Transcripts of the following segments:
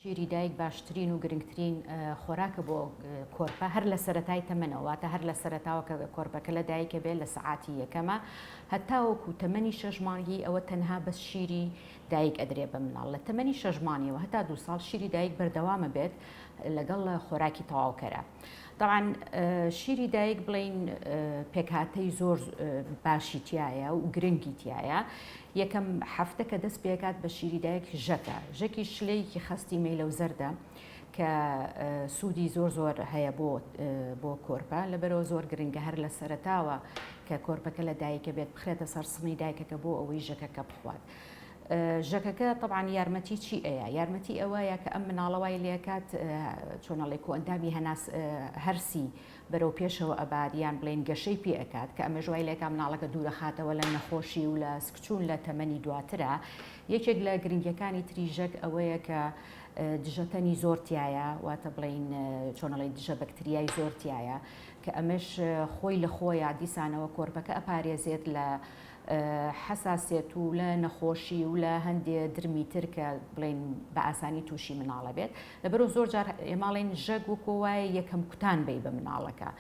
شیری دایک باشترین و گرنگترین خۆراکە بۆ کۆرپە هەر لە سەرەتای تەمەنەوە تا هەر لە سەرەتاوە کە کۆرپەکە لە دایکە بێت لە سەعاتی یەکەمە هەتاوەکو تەمەنی 6 مانگی ئەوە تەنها بەس شیری دایک ئەدرێ بە مناڵ لە تەمەنی 6 مانگیەوە هەتا 2 ساڵ شیری دایک بەردەوامە بێت لەگەڵ خۆراکی تەواوکەرە. طبعا شیری دایک بڵین پێکهاتەی زۆر باشی تایە و گرنگی تایە. یەکەم هەفتە کە دەست پێکات بە شیری دایک ژەکە ژەکی شلەیەکی خەستی مەیلە و زەردە کە سوودی زۆر هەیە بۆ کۆرپە لەبەرەوە زۆر گرنگە هەر لە سەرەتاوە کە کۆرپەکە لە دایکە بێت بخرێتە سەر سنی دایکەکە بۆ ئەوەی ژەکەکە بخوات. ژەکەکە طبعا یارمەتی چی ئەیە؟ یارمەتی ئەوەیە کە ئەم مناڵەوەی لێکات چۆنەڵێک و ئەندامی هەناس هەرسی بەرەو پێشەوە ئەبادیان بڵێن گەشەی پێ ئەکات کە ئەمە ژوای لێکا مناڵەکە دوورە خاتەوە لە نەخۆشی و لە سکچوون لە تەمەنی دواترە. یەکێک لە گرنگیەکانی تری ژەک ئەوەیە کە دژەتەنی زۆرتیایە واتە بڵین چۆنەڵی دژە بەکتریای زۆرتیایە کە ئەمەش خۆی لە خۆیان دیسانەوە کۆرپەکە ئەپارێزێت لە حساسێت و لە نەخۆشی و لە هەندێ درمی تر کە بڵین بە ئاسانی تووشی مناڵە بێت لەبەرەوە زۆر جار ئێماڵین ژەک وەکو وایە یەکەم کوتان بێ بە مناڵەکە.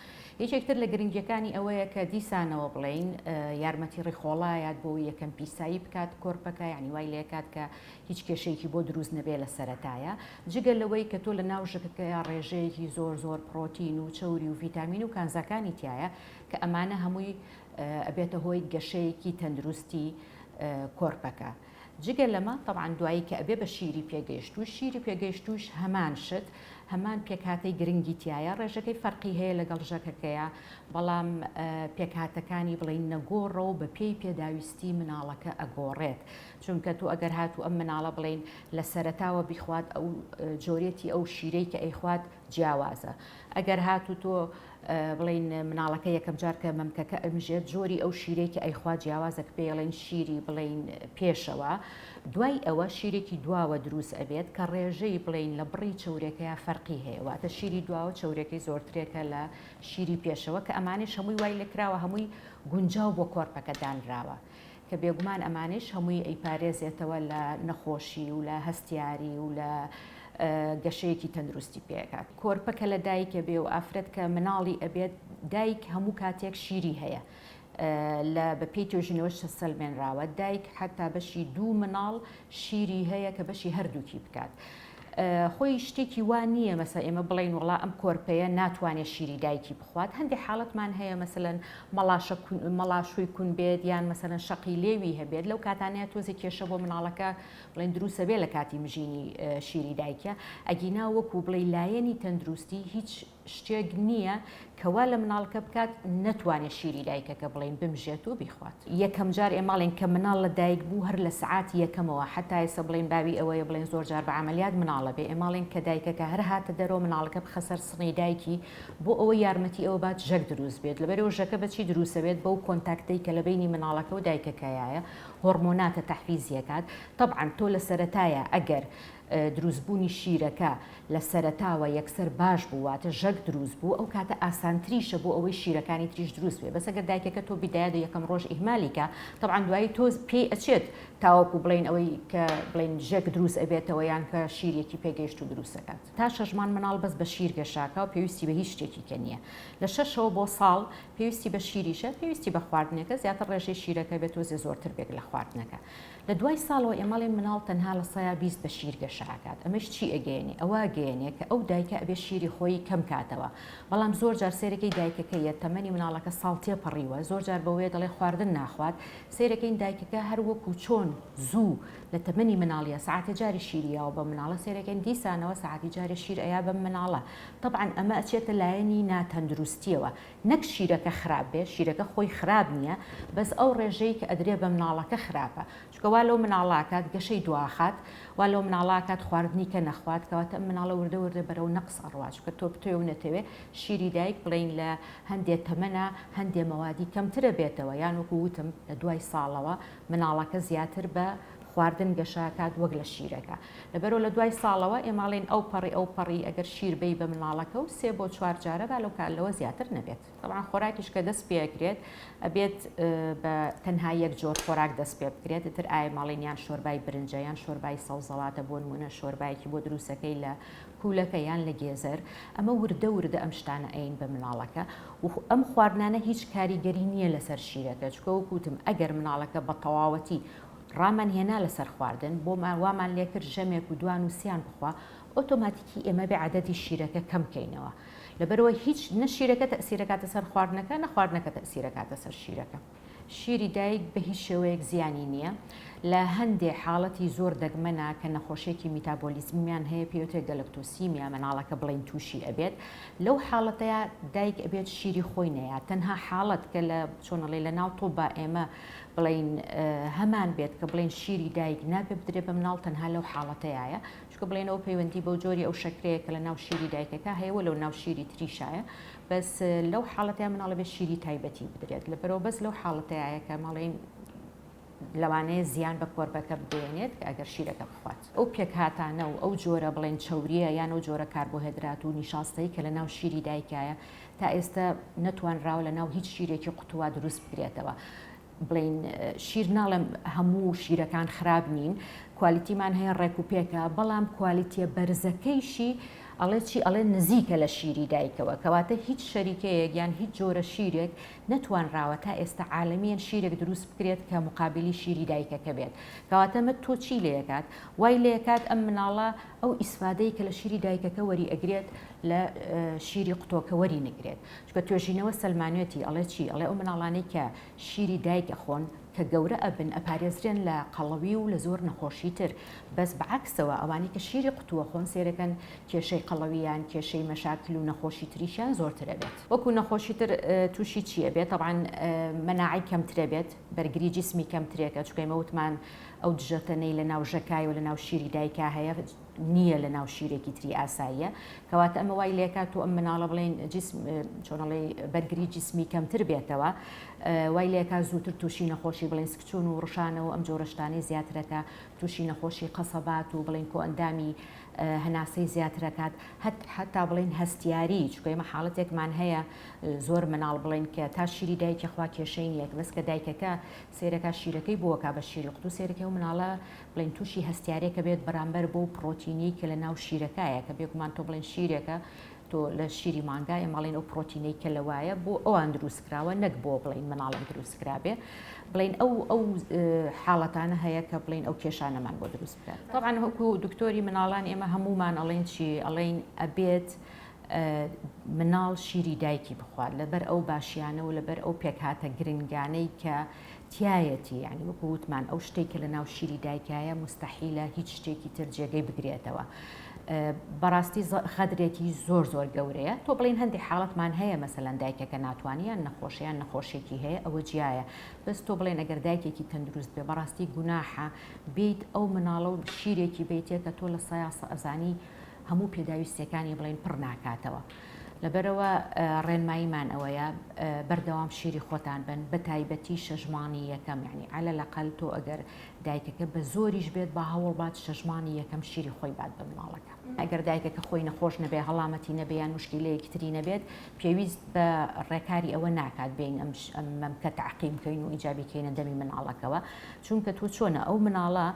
یەکێکتر لە گرنگیەکانی ئەوەیە کە دیسانەوە بڵین یارمەتی ڕێخۆڵایەت بۆ یەکەم پیسایی بکات کۆرپەکە یعنی وای لێکات کە هیچ کێشەیەکی بۆ دروست نەبێ لە سەرەتایە جگە لەوەی کە تۆ لە ناو ژەکەکە ڕێژەیەکی زۆر پرۆتین و چەوری و ڤیتامین و کانزەکانی تایە کە ئەمانە هەمووی ئەبێتە هۆی گەشەیەکی تەندروستی کۆرپەکە. جگە لەمە طبعا دوایی کە ئەبێ بە شیری پێگەیشتوش شیری پێگەیشتوش هەمان شت هەمان پێکهاتەی گرنگی تایە ڕێژەکەی فەرقی هەیە لەگەڵ ژەکەکەیە بەڵام پێکهاتەکانی بڵین نەگۆڕە و بە پێی پێداویستی مناڵەکە ئەگۆڕێت چونکە تو ئەگەر هاتو ئەم مناڵە بڵین لە سەرەتاوە بیخوات ئەو جۆرێتی ئەو شیرەی کە ئەیخوات جیاوازە. ئەگەر هاتو تۆ بڵین مناڵەکە یەکەم جار کە مەمکەکە ئەمژێت جۆری ئەو شیرێکی ئەیخوات جیاوازەک پێڵێن شیری بڵین پێشەوە دوای ئەوە شیرێکی دواوە دروست ئەبێت کە ڕێژەی بڵین لە بڕی چەورەکەیە فەرقی هەیە واتە شیری دواوە چەورەکەی زۆرترێکە لە شیری پێشەوە کە ئەمانش هەمووی وای لێکراوە هەمووی گونجاو بۆ کۆرپەکە دانراوە کە بێگومان ئەمانش هەمووی ئەیپارێزێتەوە لە نەخۆشی و لە هەستیاری و لە گەشەیەکی تەندروستی پێکات. کۆرپەکە لە دایکە بێ و ئافرەت کە مناڵی ئەبێت دایک هەموو کاتێک شیری هەیە لە بەپێی تۆژینەوەش سەلمێنراوە دایک حتا بەشی دوو مناڵ شیری هەیە کە بەشی هەردووکی بکات. خۆی شتێکی وان نییە مەسە ئێمە بڵین وڵا ئەم کۆرپەیە ناتوانێت شیری دایکی بخوات هەندێک حاڵەتمان هەیە مەسەلەن مەڵاشوی کون بێت یان مەسەلەن شەقی لێوی هەبێت لەو کاتانەیە تۆزی کێشە بۆ مناڵەکە بڵین دروستە بێ لە کاتی مژینی شیری دایکە ئەگینا وەکو بڵێ لایەنی تەندروستی هیچ شتێک نییە کەوا لە مناڵکە بکات نەتوانێت شیری دایکەکە بڵین بمژێت و بیخوات. یەکەم جار ئێماڵێن کە مناڵ لە دایک بوو هەر لە سعاتی یەکەمەوە حتا ئێستا بڵین باوی ئەوەیە بڵین زۆر جار بە عملیات مناڵە بێ ئێماڵێن کە دایکەکە هەر هاتە دەرەوە مناڵەکە بخەسەر سنەی دایکی بۆ ئەوە یارمەتی ئەوە بات ژەک دروست بێت لەبەرەوە ژەکە بەچی دروستە بێت بەو کۆنتاکتەی کە لە بینی مناڵەکە و دایکەکەیە هۆرمۆناتە تەحفیزیەکات. طبعا تۆ لە سەرەتایە ئەگەر دروستبوونی شیرەکە لە سەرەتاوە یەکسەر باش بوواتە ژەک دروست بوو ئەو کاتە ئاسانتریشە بۆ ئەوەی شیرەکانی تریش دروست بێ بەس ئەگەر دایکەکە تۆ بیدایە یەکەم ڕۆژ ئیهمالیکە طبعا دوایی تۆ پێی ئەچێت تاوەکو بڵین ئەوەی کە بڵین ژەک دروست ئەبێتەوە یان کە شیرێکی پێگەیشت و دروستەکات. تا 6 مانگ مناڵ بەس بە شیر گەشاکە و پێویستی بە هیچ شتێکی کە نییە. لە 6ەوە بۆ ساڵ پێویستی بە شیریشە پێویستی بە خواردنەکە زیاتر ڕێژەی شیرەکە بێت وزێ زۆرتر بێت لە خواردنەکە. لە دوای ساڵەوە ئێمەڵێن مناڵ تەنها لە سەیا 20 بە شیر گەشاکات ئەمەش چی ئەگەێنێ ئەوە گەێنێ کە ئەو دایکە ئەبێ شیری خۆی کەم کاتەوە بەڵام زۆر جار سێرەکەی دایکەکەیە تەمەنی مناڵەکە ساڵ تێپەڕیوە زۆر جار بەوەیە دەڵێ خواردن ناخوات سێرەکەی دایکەکە هەر وەکو چۆن زوو لە تەمەنی مناڵیە ساعتە جاری شیریەوە بە مناڵە سێرەکەی دیسانەوە ساعتی جاری شیر ئەیا بە مناڵە طبعا ئەمە ئەچێتە لایەنی ناتەندروستیەوە نەک شیرەکە خراپ بێ شیرەکە خۆی خراپ نییە بەس ئەو ڕێژەی کە ئەدرێ بە مناڵەکە خراپە چکەوا لەو مناڵاکات گەشەی دواخات وا لەو مناڵاکات خواردنی کە نەخوات کەواتە مناڵە وردە وردە بەرەو نەقس ئەڕوا چکە تۆ بتوێ و نەتەوێ شیری دایک بڵین لە هەندێک تەمەنە هەندێک مەوادی کەمترە بێتەوە یان وەکو وتم لە دوای ساڵەوە مناڵەکە زیاتر بە خواردن گەشاکات وەک لە شیرەکە لەبەرەوە لە دوای ساڵەوە ئێماڵێن ئەو پەڕی ئەگەر شیر بی بە مناڵەکە و 3 بۆ 4 جارە با لەو کالەوە زیاتر نەبێت طبعا خۆراکیش کە دەست پێکرێت ئەبێت بە تەنها یەک جۆر خۆراک دەست پێ بکرێت تر ئایا ماڵێنیان شۆربای برنجەیان شۆربای سەوزەڵاتە بۆ نمونە شۆربایەکی بۆ دروستەکەی لە کولەکە یان لە گێزەر ئەمە وردە ئەم شتانە ئەین بە مناڵەکە و ئەم خواردنانە هیچ کاریگەری نییە لەسەر شیرەکە چکە وەکوتم ئەگەر مناڵەکە بە تەواوەتی ڕامان هێنا لەسەر خواردن بۆ وامان لێکرد ژەمێک و دوان و سیان بخوا ئۆتۆماتیکی ئێمە بێ عەدەدی شیرەکە کەم بکەینەوە لەبەرەوە هیچ نە شیرەکە تەئسیرەکاتە سەر خواردنەکە نە خواردنەکە تەئسیرەکاتە سەر شیرەکە شیری دایک بە هیچ شێوەیەک زیانی نییە لە هەندێک حاڵەتی زۆر دەگمەنە کە نەخۆشیێکی میتابۆلیزمیان هەیە پێوتێک گەلەکتۆسیمیا مناڵەکە بڵین تووشی ئەبێت لەو حاڵەتەیە دایک ئەبێت شیری خۆی نەیە تەنها حاڵەت کە لە چۆنەڵێ لە ناو تۆبە ئێمە بڵین هەمان بێت کە بڵین شیری دایک نابێ بدرێ بە مناڵ تەنها لەو حاڵەتەیە چکە بڵێنەوە پەیوەندی بەو جۆری ئەو شەکرەیە کە لە ناو شیری دایکەکە هەیەوە لەو ناو شیری تریشایە بەس لەو حاڵەتەیە مناڵە بێ شیری تایبەتی بدرێت لەبەرەوە بەس لەو حاڵەتەیە کە ماڵین لەوانەیە زیان بە کۆربەکە بدێنێت کە ئەگەر شیرەکە بخوات ئەو پێک هاتانە و ئەو جۆرە بڵێن چوریە یان ئەو جۆرە کاربۆهیدرات و نیشاستەی کە لە ناو شیری دایکایە تا ئێستا نەتوانراوە لە ناو هیچ شیرێکی قوتووە دروست بکرێتەوە بڵین شیر ناڵم هەموو شیرەکان خراپ نین کوالیتیمان هەیە ڕێکوپێکە بەڵام کوالیتیە بەرزەکەیشی ئەڵێ چی ئەڵێ نزیکە لە شیری دایکەوە کەواتە هیچ شەریکەیەک یان هیچ جۆرە شیرێک نەتوانراوە تا ئێستا عالەمیان شیرێک دروست بکرێت کە مقابلی شیری دایکەکە بێت کەواتەمە تۆ چی لێکات وای لێکات ئەم مناڵە ئەو ئیسفادەی کە لە شیری دایکەکە وەری ئەگرێت لە شیری قوتۆکە وەری نەگرێت چکە توێژینەوە سەلمانوێتی ئەڵێ چی ئەڵێ ئەو مناڵانەی کە شیری دایکە خۆن کە گەورە ئەبن ئەپارێزرێن لە قەڵەوی و لە زۆر نەخۆشی تر بەس بەعکسەوە ئەوانی کە شیری قوتووە خۆن سێرەکەن کێشەی قەڵەویان کێشەی مەشاکل و نەخۆشی تریشیان زۆرترە بێت وەکو نەخۆشی تر تووشی چیە بێت طبعاً مەناعی کەمترە بێت بەرگری جسمی کەمترێکە چکە ئێمە وتمان ئەو دژەتەنەی لە ناو ژەکای و لە ناو شیری دایکا هەیە نییە لە ناو شیرێکی تری ئاساییە کەواتە ئەمە وای لێکات و ئەم مناڵە بڵێن چۆنەڵێ بەرگری جسمی کەمتر بێتەوە وای لێکات زووتر تووشی نەخۆشی بڵێن سکچون و ڕشانەوە ئەم جۆرەشتانی زیاترەکە تووشی نەخۆشی قەسەبات و بڵێن کۆ ئەندامی هەناسەی زیاترەکات حتا بڵێن هەستیاری چکە ئێمە حاڵەتێکمان هەیە زۆر مناڵ بڵێن کە تا شیری دایکی خوا کێشەی نیەک بەس کە دایکەکە سێرەکە شیرەکەی بۆکە بە شیری قوتو سێرەکە و مناڵە بڵێن تووشی هەستیارێکە بێت بەرامبەر بۆ پرۆتینی کە لە ناو شیرەکەیە کە بێگومان تۆ بڵێن شیرێکە تۆ لە شیری مانگای ماڵین ئەو پرۆتینەی کە لەوایە بۆ ئەوان دروستکراوە نەک بۆ بڵین مناڵم دروستکرابێ بڵین ئەو حاڵەتانە هەیە کە بڵین ئەو کێشانەمان بۆ دروست بکات طبعاً وەکو دکتۆری مناڵان ئێمە هەمومان ئەڵێن چی ئەڵێن ئەبێت مناڵ شیری دایکی بخوات لەبەر ئەو باشیانە و لەبەر ئەو پێکهاتە گرنگانەی کە تایەتی یعنی وەکو وتمان ئەو شتێک کە لە ناو شیری دایکایە مستەحیلە هیچ شتێکی تر جێگەی بگرێتەوە بەڕاستی خەدرێکی زۆر گەورەیە تۆ بڵین هەندێک حاڵەتمان هەیە مەسەلەن دایکەکە ناتوانیان نەخۆشیان نەخۆشیێکی هەیە ئەوە جیایە بەس تۆ بڵێن ئەگەر دایکێکی تەندروست بێ بەڕاستی گوناحە بیت ئەو مناڵە و شیرێکی بیتێ کە تۆ لە سایاسە ئەزانی هەموو پێداویستەکانی بڵین پڕ ناکاتەوە لەبەرەوە ڕێنماییمان ئەوەیە بەردەوام شیری خۆتان بن بە تایبەتی شەژمانی یەکەم یعنی عەلە لەقەل تۆ ئەگەر دایکەکە بە زۆریش بێت با هەوڵ بات شەژمانی یەکەم شیری خۆی بات بە مناڵەکە ئەگەر دایکەکە خۆی نەخۆش نەبێ هەڵامەتی نەبیان مشکلەیەکی تری نەبێت پێویست بە ڕێکاری ئەوە ناکات بین ئەم کە تعقیم بکەین و ئیجابی کەینە دەمی مناڵەکەوە چونکە تۆ چۆنە ئەو مناڵە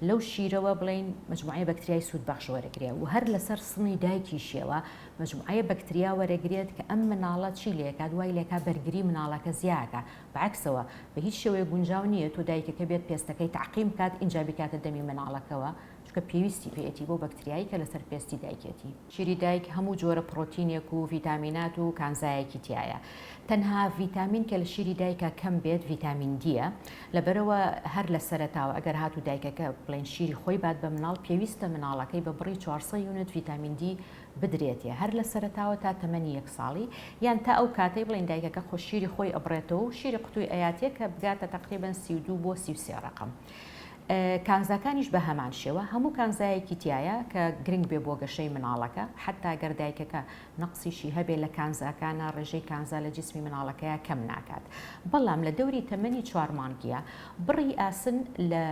لەو شیرەوە بڵین مجموعەی بەکتریای سوود بەخش وەرەگرێ و هەر لەسەر سنی دایکیشیەوە مجموعەی بەکتریا وەرەگرێت کە ئەم مناڵە چی لێکات دوای لێکا بەرگری مناڵەکە زیاکە بەعکسەوە بە هیچ شێوەیە گونجاو نییە تۆ دایکەکە بێت پێستەکەی تعقیم بکات ئینجا بکاتە دەمی مناڵەکەوە چکە پێویستی پێێتی بۆ بەکتریایی کە لەسەر پێستی دایکێتی شیری دایک هەموو جۆرە پرۆتینێک و ڤیتامینات و کانزایەکی تایە تەنها ڤیتامین کە لە شیری دایکە کەم بێت ڤیتامین دیە لەبەرەوە هەر لە سەرەتاوە ئەگەر هاتو دایکەکە بڵێن شیری خۆی بات بە مناڵ پێویستە مناڵەکەی بە بڕی 400 یونت ڤیتامین دی بدرێتە هەر لە سەرەتاوە تا تەمەنی 1 ساڵی یان تا ئەو کاتەی بڵێن دایکەکە خۆ شیری خۆی ئەبڕێتەوە و شیری قوتووی ئەیاتێک کە بگاتە تقریباً 32 بۆ 33 ڕقم کانزاکانیش بە هەمان شێوە هەموو کانزایەکی تایە کە گرنگ بێ بۆ گەشەی مناڵەکە حتا گەردایکەکە نەقسیشی هەبێ لە کانزاکانە ڕێژەی کانزا لە جسمی مناڵەکەیە کەم ناکات بەڵام لە دەوری تەمەنی 4 مانگیە بڕی ئاسن لە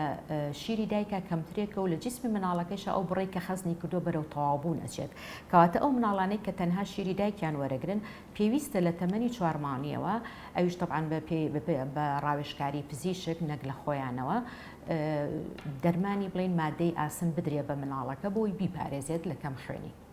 شیری دایکە کەمترێکە و لە جسمی مناڵەکەیشە ئەو بڕی کە خەزنی کردو بەرەو تەواوبوون ئەچێت کەواتە ئەو مناڵانەی کە تەنها شیری دایکیان وەرەگرن پێویستە لە تەمەنی 4 مانگیەوە ئەویش تەبعاً بە ڕاوێژکاری پزیشک نەک لە خۆیانەوە دەرمانی بڵین مادەی ئاسن بدرێ بە مناڵەکە بۆی بیپارێزێت لە کەم خوێنی.